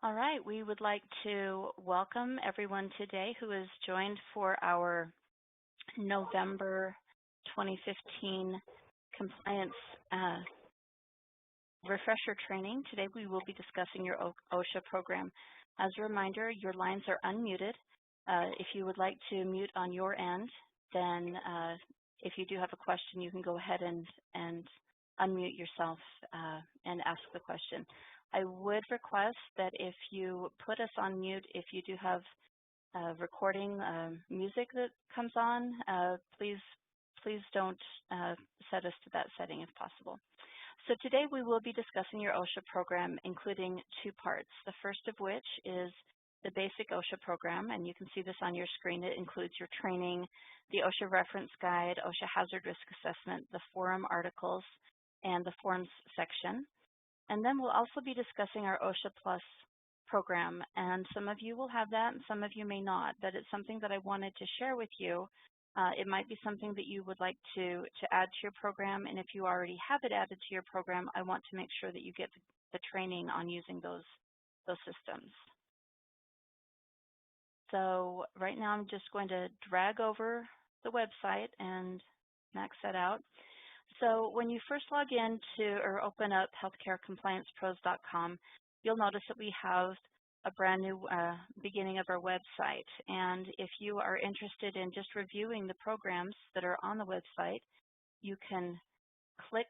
All right, we would like to welcome everyone today who has joined for our November 2015 compliance refresher training. Today we will be discussing your OSHA program. As a reminder, your lines are unmuted. If you would like to mute on your end, then if you do have a question, you can go ahead and unmute yourself and ask the question. I would request that if you put us on mute, if you do have recording music that comes on, please don't set us to that setting if possible. So today we will be discussing your OSHA program, including two parts. The first of which is the basic OSHA program, and you can see this on your screen. It includes your training, the OSHA reference guide, OSHA Hazard Risk Assessment, the forum articles, and the forms section. And then we'll also be discussing our OSHA Plus program, and some of you will have that and some of you may not, but it's something that I wanted to share with you. It might be something that you would like to add to your program, and if you already have it added to your program, I want to make sure that you get the training on using those systems. So right now I'm just going to drag over the website and max that out. So when you first log in or open up healthcarecompliancepros.com, you'll notice that we have a brand new beginning of our website. And if you are interested in just reviewing the programs that are on the website, you can click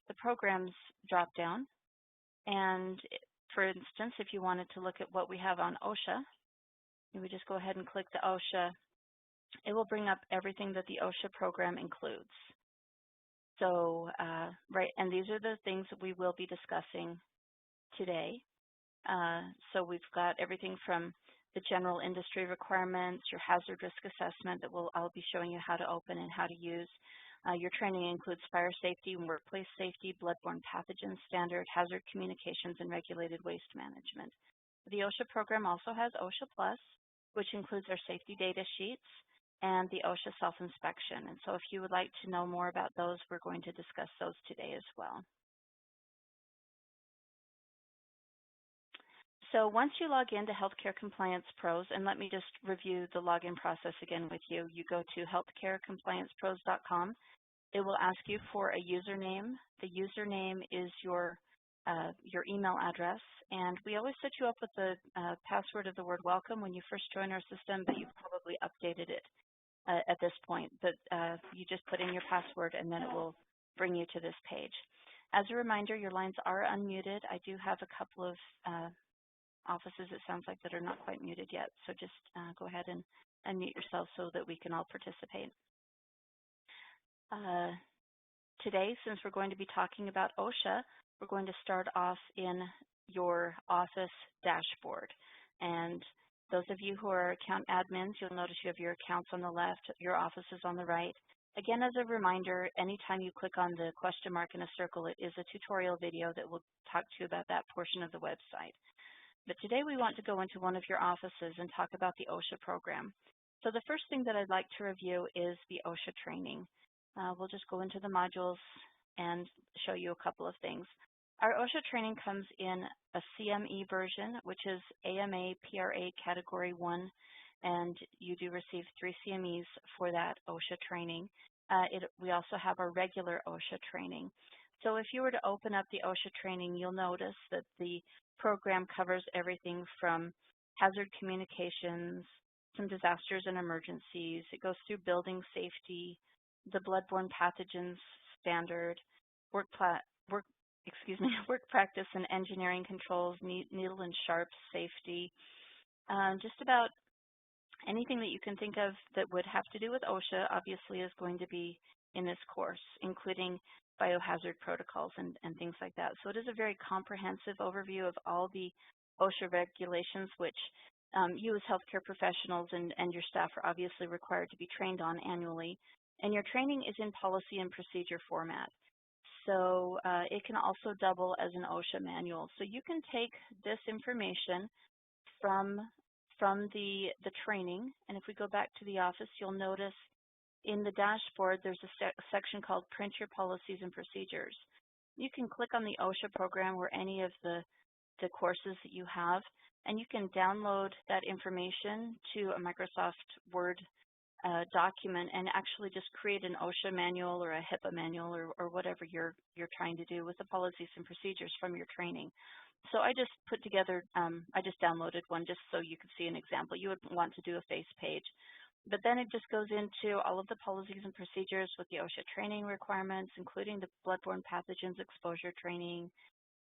the programs drop down. And for instance, if you wanted to look at what we have on OSHA, you would just go ahead and click the OSHA. It will bring up everything that the OSHA program includes. So, and these are the things that we will be discussing today. So we've got everything from the general industry requirements, your hazard risk assessment that I'll be showing you how to open and how to use. Your training includes fire safety and workplace safety, bloodborne pathogen standard, hazard communications, and regulated waste management. The OSHA program also has OSHA Plus, which includes our safety data sheets, and the OSHA Self Inspection. And so if you would like to know more about those, we're going to discuss those today as well. So once you log into Healthcare Compliance Pros, and let me just review the login process again with you. You go to healthcarecompliancepros.com. It will ask you for a username. The username is your email address, and we always set you up with the password of the word welcome when you first join our system, but you've probably updated it at this point. But you just put in your password, and then it will bring you to this page. As a reminder, your lines are unmuted. I do have a couple of offices, it sounds like, that are not quite muted yet, so just go ahead and unmute yourself so that we can all participate. Today, since we're going to be talking about OSHA, we're going to start off in your office dashboard. And those of you who are account admins, you'll notice you have your accounts on the left, your offices on the right. Again, as a reminder, anytime you click on the question mark in a circle, it is a tutorial video that will talk to you about that portion of the website. But today we want to go into one of your offices and talk about the OSHA program. So the first thing that I'd like to review is the OSHA training. We'll just go into the modules and show you a couple of things. Our OSHA training comes in a CME version, which is AMA PRA Category 1, and you do receive 3 CMEs for that OSHA training. We also have our regular OSHA training. So if you were to open up the OSHA training, you'll notice that the program covers everything from hazard communications, some disasters and emergencies. It goes through building safety, the bloodborne pathogens standard, work practice and engineering controls, needle and sharp safety, just about anything that you can think of that would have to do with OSHA obviously is going to be in this course, including biohazard protocols and things like that. So it is a very comprehensive overview of all the OSHA regulations, which you as healthcare professionals and your staff are obviously required to be trained on annually. And your training is in policy and procedure format. So it can also double as an OSHA manual. So you can take this information from the training, and if we go back to the office, you'll notice in the dashboard there's a section called Print Your Policies and Procedures. You can click on the OSHA program or any of the the courses that you have, and you can download that information to a Microsoft Word document and actually just create an OSHA manual or a HIPAA manual or whatever you're trying to do with the policies and procedures from your training. So I just put together, I just downloaded one just so you could see an example. You would want to do a face page. But then it just goes into all of the policies and procedures with the OSHA training requirements, including the bloodborne pathogens exposure training,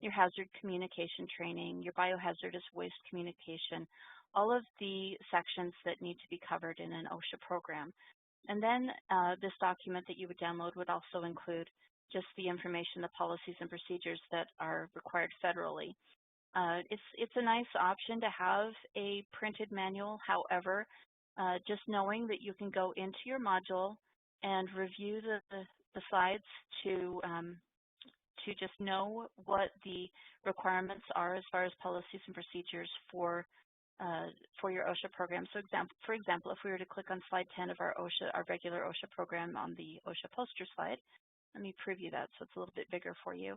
your hazard communication training, your biohazardous waste communication, all of the sections that need to be covered in an OSHA program. And then this document that you would download would also include just the information, the policies and procedures that are required federally. It's a nice option to have a printed manual. However, just knowing that you can go into your module and review the slides to just know what the requirements are as far as policies and procedures for your OSHA program. So for example, if we were to click on slide 10 of our regular OSHA program on the OSHA poster slide, let me preview that so it's a little bit bigger for you.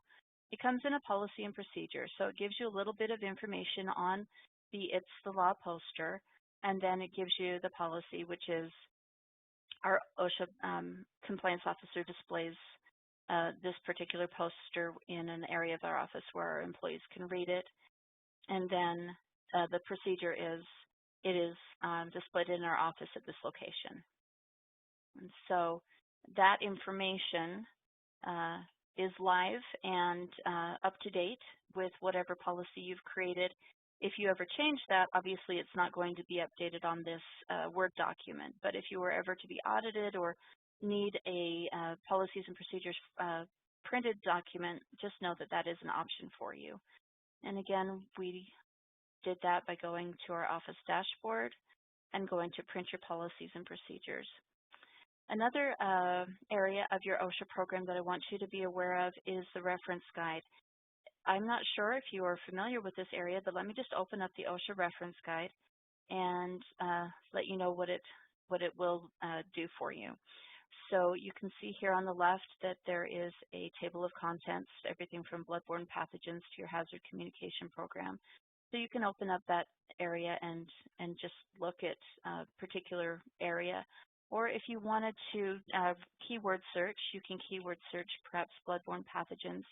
It comes in a policy and procedure, so it gives you a little bit of information on the It's the Law poster, and then it gives you the policy, which is our OSHA compliance officer displays this particular poster in an area of our office where our employees can read it. And then the procedure is, it is displayed in our office at this location. And so that information is live and up to date with whatever policy you've created. If you ever change that, obviously it's not going to be updated on this Word document. But if you were ever to be audited or need a policies and procedures printed document, just know that that is an option for you. And again, we did that by going to our office dashboard and going to print your policies and procedures. Another area of your OSHA program that I want you to be aware of is the reference guide. I'm not sure if you are familiar with this area, but let me just open up the OSHA reference guide and let you know what it will do for you. So you can see here on the left that there is a table of contents, everything from bloodborne pathogens to your hazard communication program. So you can open up that area and just look at a particular area. Or if you wanted to keyword search, you can keyword search perhaps bloodborne pathogens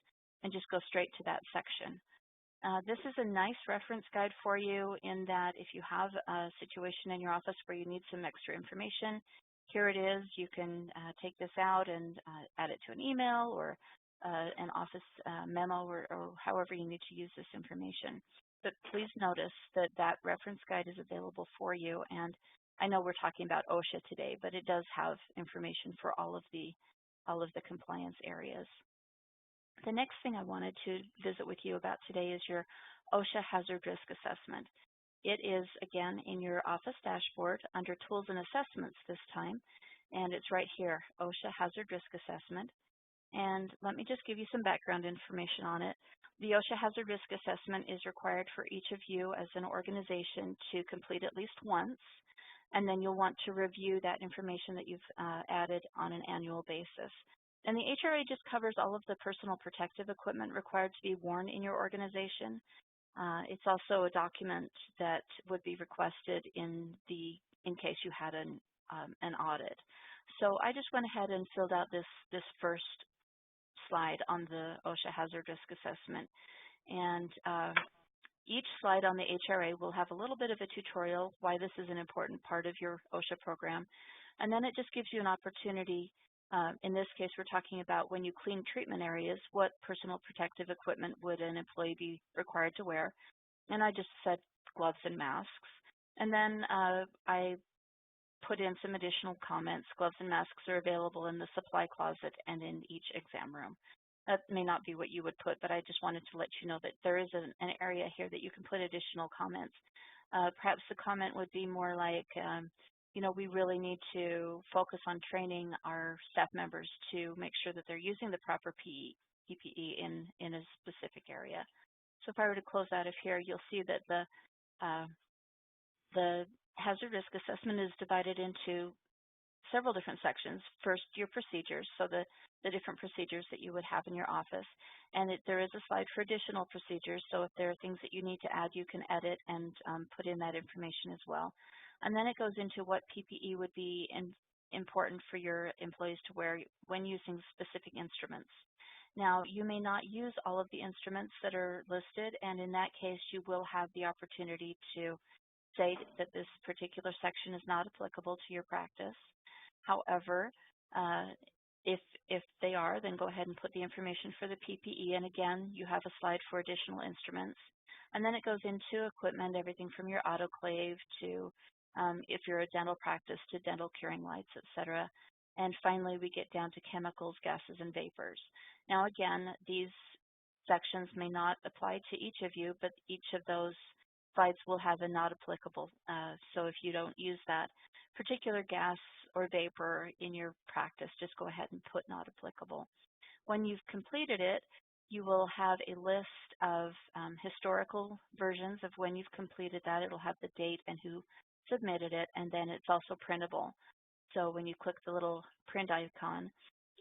and just go straight to that section. This is a nice reference guide for you in that if you have a situation in your office where you need some extra information, here it is. You can take this out and add it to an email or an office memo or however you need to use this information. But please notice that that reference guide is available for you. And I know we're talking about OSHA today, but it does have information for all of the compliance areas. The next thing I wanted to visit with you about today is your OSHA Hazard Risk Assessment. It is, again, in your office dashboard under Tools and Assessments this time, and it's right here, OSHA Hazard Risk Assessment. And let me just give you some background information on it. The OSHA Hazard Risk Assessment is required for each of you as an organization to complete at least once, and then you'll want to review that information that you've added on an annual basis. And the HRA just covers all of the personal protective equipment required to be worn in your organization. It's also a document that would be requested in case you had an audit. So I just went ahead and filled out this first slide on the OSHA Hazard Risk Assessment. And each slide on the HRA will have a little bit of a tutorial why this is an important part of your OSHA program. And then it just gives you an opportunity. In this case, we're talking about when you clean treatment areas, what personal protective equipment would an employee be required to wear? And I just said gloves and masks. And then I put in some additional comments. Gloves and masks are available in the supply closet and in each exam room. That may not be what you would put, but I just wanted to let you know that there is an area here that you can put additional comments. Perhaps the comment would be more like, you know, we really need to focus on training our staff members to make sure that they're using the proper PPE in a specific area. So if I were to close out of here, you'll see that the hazard risk assessment is divided into several different sections. First, your procedures, so the different procedures that you would have in your office. And there is a slide for additional procedures, so if there are things that you need to add, you can edit and put in that information as well. And then it goes into what PPE would be important for your employees to wear when using specific instruments. Now, you may not use all of the instruments that are listed, and in that case, you will have the opportunity to say that this particular section is not applicable to your practice. However, if they are, then go ahead and put the information for the PPE, and again, you have a slide for additional instruments. And then it goes into equipment, everything from your autoclave to, if you're a dental practice, to dental curing lights, etc. And finally, we get down to chemicals, gases, and vapors. Now, again, these sections may not apply to each of you, but each of those slides will have a not applicable. So if you don't use that particular gas or vapor in your practice, just go ahead and put not applicable. When you've completed it, you will have a list of historical versions of when you've completed that. It'll have the date and who submitted it, and then it's also printable. So when you click the little print icon,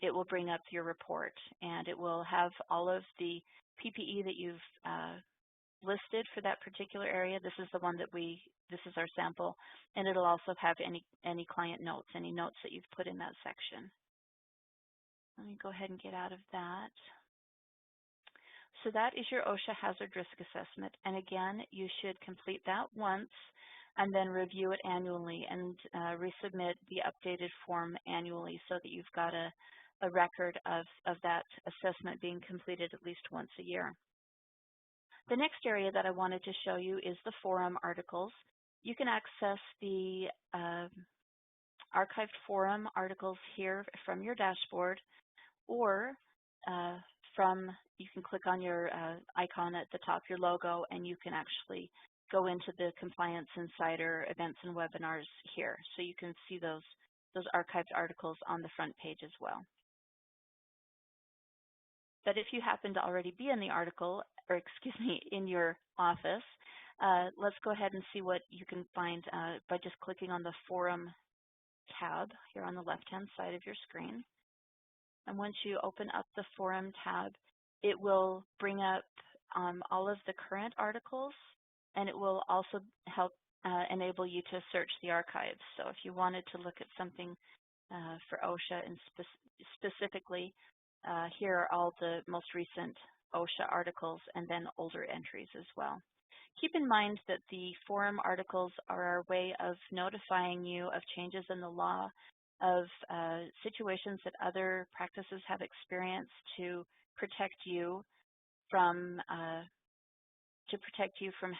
it will bring up your report, and it will have all of the PPE that you've listed for that particular area. This is the one that this is our sample, and it'll also have any client notes, any notes that you've put in that section. Let me go ahead and get out of that. So that is your OSHA Hazard Risk Assessment, and again, you should complete that once and then review it annually and resubmit the updated form annually so that you've got a record of that assessment being completed at least once a year. The next area that I wanted to show you is the forum articles. You can access the archived forum articles here from your dashboard, or you can click on your icon at the top, your logo, and you can actually go into the Compliance Insider events and webinars here. So you can see those archived articles on the front page as well. But if you happen to already be in the article, or excuse me, in your office, let's go ahead and see what you can find by just clicking on the Forum tab here on the left-hand side of your screen. And once you open up the Forum tab, it will bring up all of the current articles, and it will also help enable you to search the archives. So if you wanted to look at something for OSHA and specifically, here are all the most recent OSHA articles and then older entries as well. Keep in mind that the forum articles are our way of notifying you of changes in the law, of situations that other practices have experienced to protect you from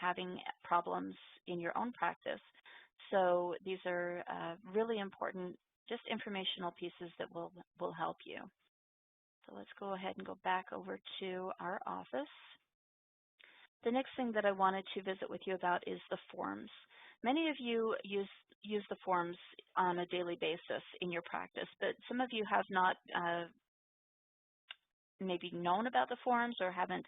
having problems in your own practice. So these are really important, just informational pieces that will help you. So let's go ahead and go back over to our office. The next thing that I wanted to visit with you about is the forms. Many of you use the forms on a daily basis in your practice, but some of you have not maybe known about the forms or haven't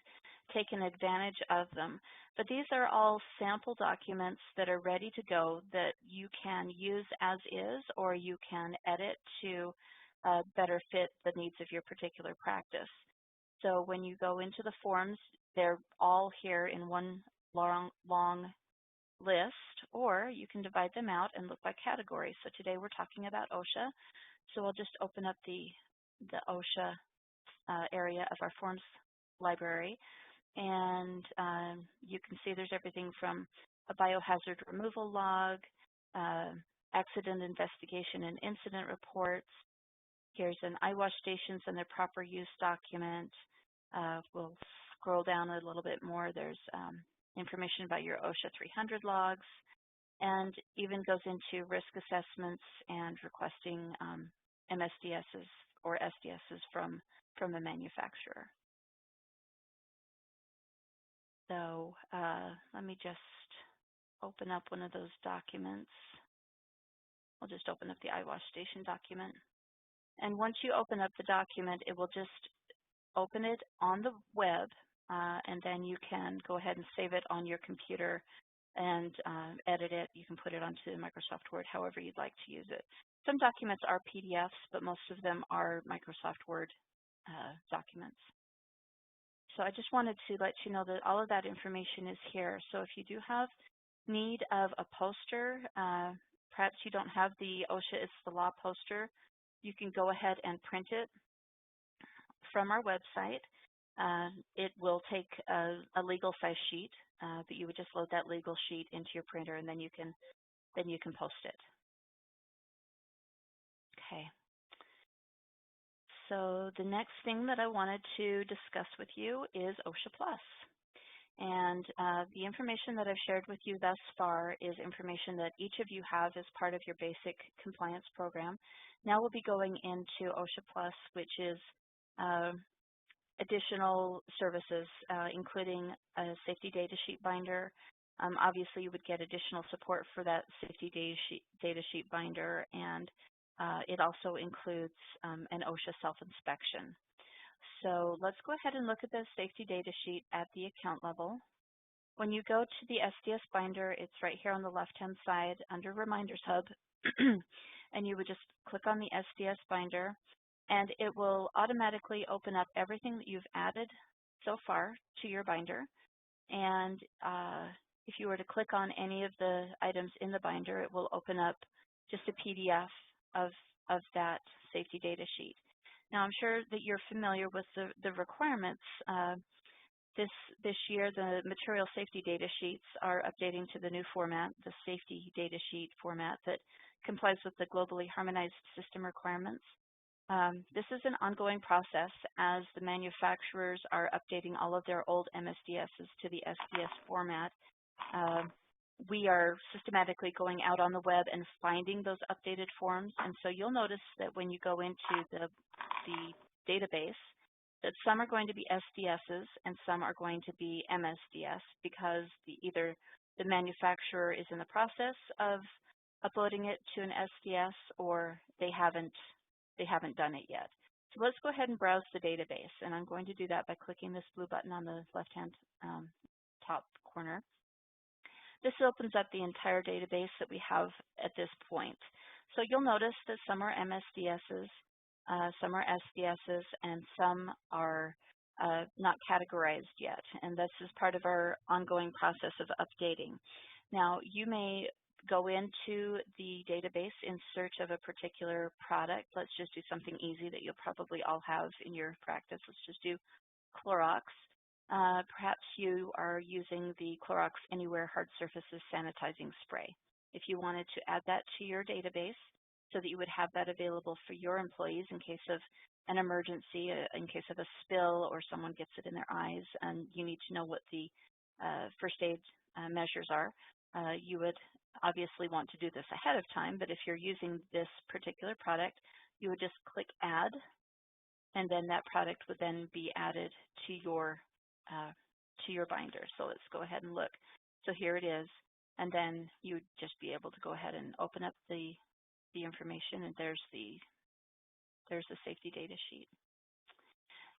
taken advantage of them. But these are all sample documents that are ready to go that you can use as is, or you can edit to better fit the needs of your particular practice. So when you go into the forms, they're all here in one long list, or you can divide them out and look by category. So today we're talking about OSHA. So I'll just open up the OSHA area of our forms library, and you can see there's everything from a biohazard removal log, accident investigation and incident reports. Here's an eyewash stations and their proper use document. We'll scroll down a little bit more. There's information about your OSHA 300 logs, and even goes into risk assessments and requesting MSDSs or SDSs from the manufacturer. So let me just open up one of those documents. I'll just open up the eyewash station document. And once you open up the document, it will just open it on the web, and then you can go ahead and save it on your computer and edit it. You can put it onto Microsoft Word, however you'd like to use it. Some documents are PDFs, but most of them are Microsoft Word documents. So I just wanted to let you know that all of that information is here. So if you do have need of a poster, perhaps you don't have the OSHA It's the Law poster, you can go ahead and print it from our website. It will take a legal size sheet, but you would just load that legal sheet into your printer, and then you can post it. Okay. So the next thing that I wanted to discuss with you is OSHA Plus. And the information that I've shared with you thus far is information that each of you have as part of your basic compliance program. Now we'll be going into OSHA Plus, which is additional services, including a safety data sheet binder. Obviously, you would get additional support for that safety data sheet binder, and it also includes an OSHA Self Inspection. So let's go ahead and look at the safety data sheet at the account level. When you go to the SDS binder, it's right here on the left-hand side under Reminders Hub, and you would just click on the SDS binder, and it will automatically open up everything that you've added so far to your binder. And if you were to click on any of the items in the binder, it will open up just a PDF of that safety data sheet. Now, I'm sure that you're familiar with the requirements. This year, the material safety data sheets are updating to the new format, the safety data sheet format that complies with the globally harmonized system requirements. This is an ongoing process as the manufacturers are updating all of their old MSDSs to the SDS format. We are systematically going out on the web and finding those updated forms, and so you'll notice that when you go into the database, that some are going to be SDSs and some are going to be MSDS because either the manufacturer is in the process of uploading it to an SDS or they haven't done it yet. So let's go ahead and browse the database, and I'm going to do that by clicking this blue button on the left-hand top corner. This opens up the entire database that we have at this point. So you'll notice that some are MSDSs, some are SDSs, and some are not categorized yet. And this is part of our ongoing process of updating. Now, you may go into the database in search of a particular product. Let's just do something easy that you'll probably all have in your practice. Let's just do Clorox. Perhaps you are using the Clorox Anywhere Hard Surfaces Sanitizing Spray. If you wanted to add that to your database so that you would have that available for your employees in case of an emergency, in case of a spill or someone gets it in their eyes and you need to know what the first aid measures are, you would obviously want to do this ahead of time, but if you're using this particular product, you would just click Add, and then that product would then be added to your binder. So let's go ahead and look. So here it is, and then you would just be able to go ahead and open up the information, and there's the safety data sheet.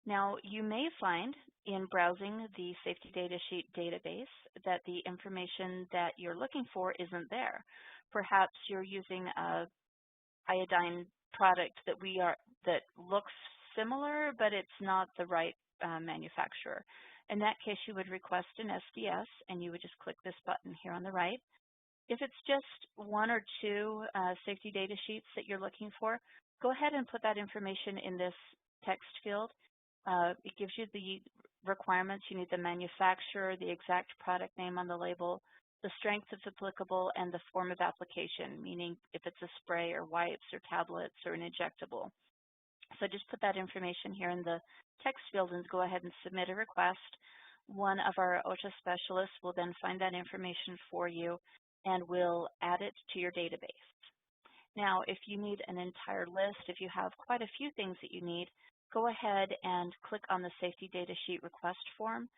Now, you may find in browsing the safety data sheet database that the information that you're looking for isn't there. Perhaps you're using a iodine product that looks similar, but it's not the right manufacturer. In that case, you would request an SDS, and you would just click this button here on the right. If it's just one or two safety data sheets that you're looking for, go ahead and put that information in this text field. It gives you the requirements. You need the manufacturer, the exact product name on the label, the strength if applicable, and the form of application, meaning if it's a spray or wipes or tablets or an injectable. So just put that information here in the text field and go ahead and submit a request. One of our OSHA specialists will then find that information for you and will add it to your database. Now, if you need an entire list, if you have quite a few things that you need, go ahead and click on the safety data sheet request form.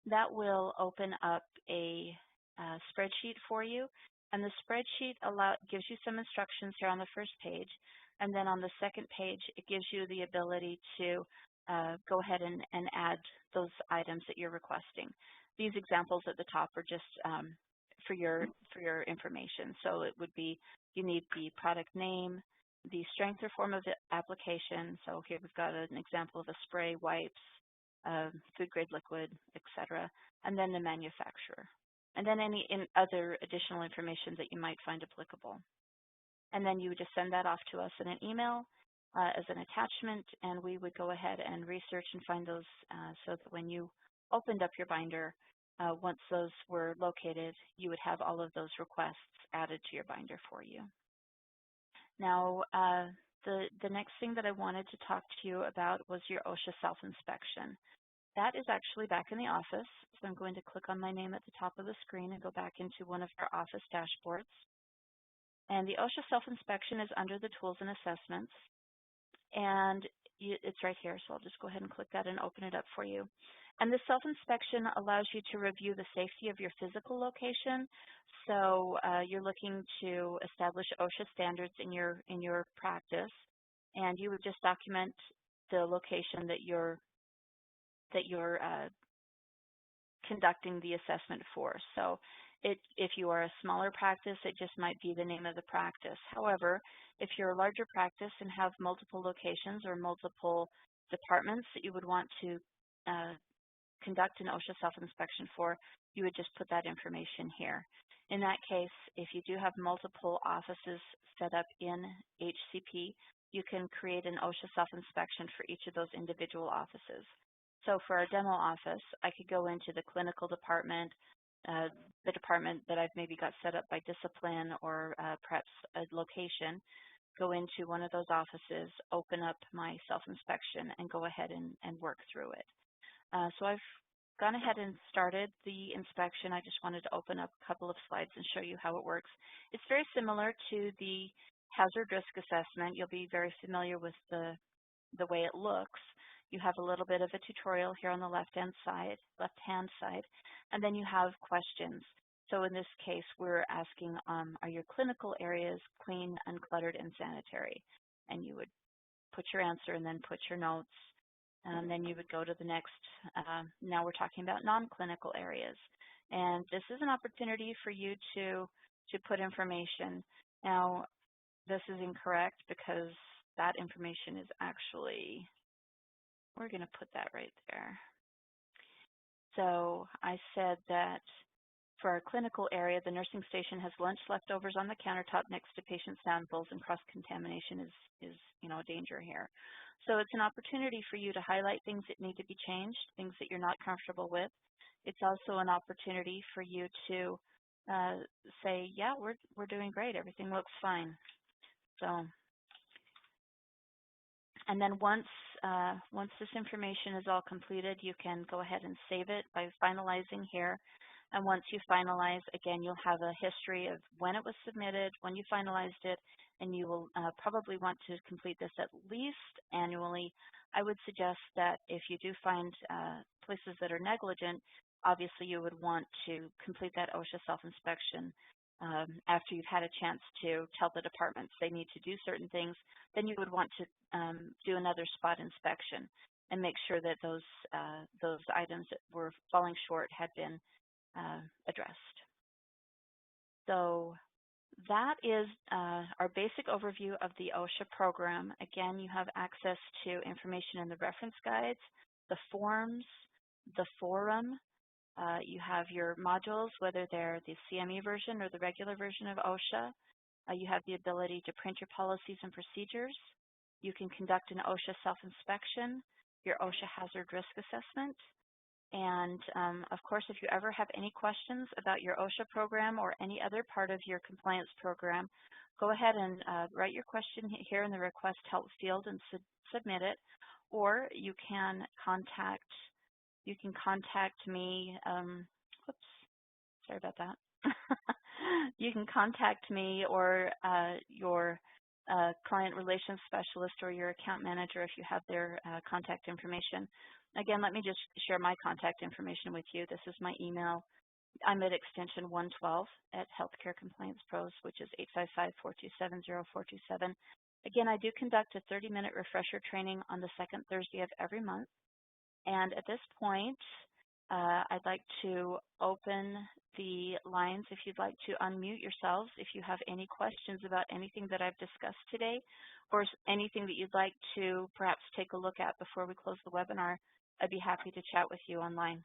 That will open up a spreadsheet for you, and the spreadsheet gives you some instructions here on the first page, and then on the second page it gives you the ability to go ahead and add those items that you're requesting. These examples at the top are just for your information. So it would be, you need the product name, the strength or form of the application. So here we've got an example of a spray, wipes, food grade liquid, etc. And then the manufacturer. And then any other additional information that you might find applicable. And then you would just send that off to us in an email as an attachment, and we would go ahead and research and find those so that when you opened up your binder, once those were located, you would have all of those requests added to your binder for you. Now, the next thing that I wanted to talk to you about was your OSHA Self Inspection. That is actually back in the office, so I'm going to click on my name at the top of the screen and go back into one of our office dashboards. And the OSHA Self Inspection is under the Tools and Assessments, and it's right here, so I'll just go ahead and click that and open it up for you. And the self-inspection allows you to review the safety of your physical location. So you're looking to establish OSHA standards in your practice, and you would just document the location that you're conducting the assessment for. So if you are a smaller practice, it just might be the name of the practice. However, if you're a larger practice and have multiple locations or multiple departments that you would want to conduct an OSHA self-inspection for, you would just put that information here. In that case, if you do have multiple offices set up in HCP, you can create an OSHA self-inspection for each of those individual offices. So for our demo office, I could go into the clinical department, the department that I've maybe got set up by discipline or perhaps a location, go into one of those offices, open up my self-inspection, and go ahead and work through it. So I've gone ahead and started the inspection. I just wanted to open up a couple of slides and show you how it works. It's very similar to the Hazard Risk Assessment. You'll be very familiar with the way it looks. You have a little bit of a tutorial here on the left-hand side, and then you have questions. So in this case, we're asking, are your clinical areas clean, uncluttered, and sanitary? And you would put your answer and then put your notes. And then you would go to the next. Now we're talking about non-clinical areas. And this is an opportunity for you to put information. Now, this is incorrect because that information is actually, we're going to put that right there. So I said that for our clinical area, the nursing station has lunch leftovers on the countertop next to patient samples, and cross-contamination is a danger here. So it's an opportunity for you to highlight things that need to be changed, things that you're not comfortable with. It's also an opportunity for you to say, yeah, we're doing great, everything looks fine. So, and then once this information is all completed, you can go ahead and save it by finalizing here. And once you finalize, again, you'll have a history of when it was submitted, when you finalized it, and you will probably want to complete this at least annually. I would suggest that if you do find places that are negligent, obviously you would want to complete that OSHA self-inspection after you've had a chance to tell the departments they need to do certain things. Then you would want to do another spot inspection and make sure that those items that were falling short had been addressed. So that is our basic overview of the OSHA program. Again, you have access to information in the reference guides, the forms, the forum. You have your modules, whether they're the CME version or the regular version of OSHA. You have the ability to print your policies and procedures. You can conduct an OSHA self-inspection, your OSHA Hazard Risk Assessment. And of course, if you ever have any questions about your OSHA program or any other part of your compliance program, go ahead and write your question here in the request help field and submit it. Or you can contact me. Whoops, sorry about that. You can contact me or your client relations specialist or your account manager if you have their contact information. Again, let me just share my contact information with you. This is my email. I'm at extension 112 at Healthcare Compliance Pros, which is 855-427-0427. Again, I do conduct a 30-minute refresher training on the second Thursday of every month. And at this point, I'd like to open the lines if you'd like to unmute yourselves if you have any questions about anything that I've discussed today or anything that you'd like to perhaps take a look at before we close the webinar. I'd be happy to chat with you online.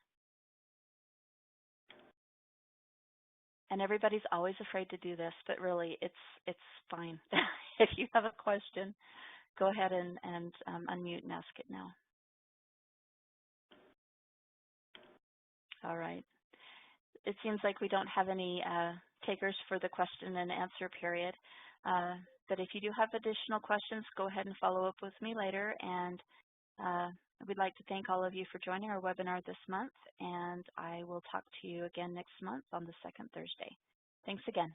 And everybody's always afraid to do this, but really it's fine. If you have a question, go ahead and unmute and ask it now. All right. It seems like we don't have any takers for the question and answer period. But if you do have additional questions, go ahead and follow up with me later. And we'd like to thank all of you for joining our webinar this month. And I will talk to you again next month on the second Thursday. Thanks again.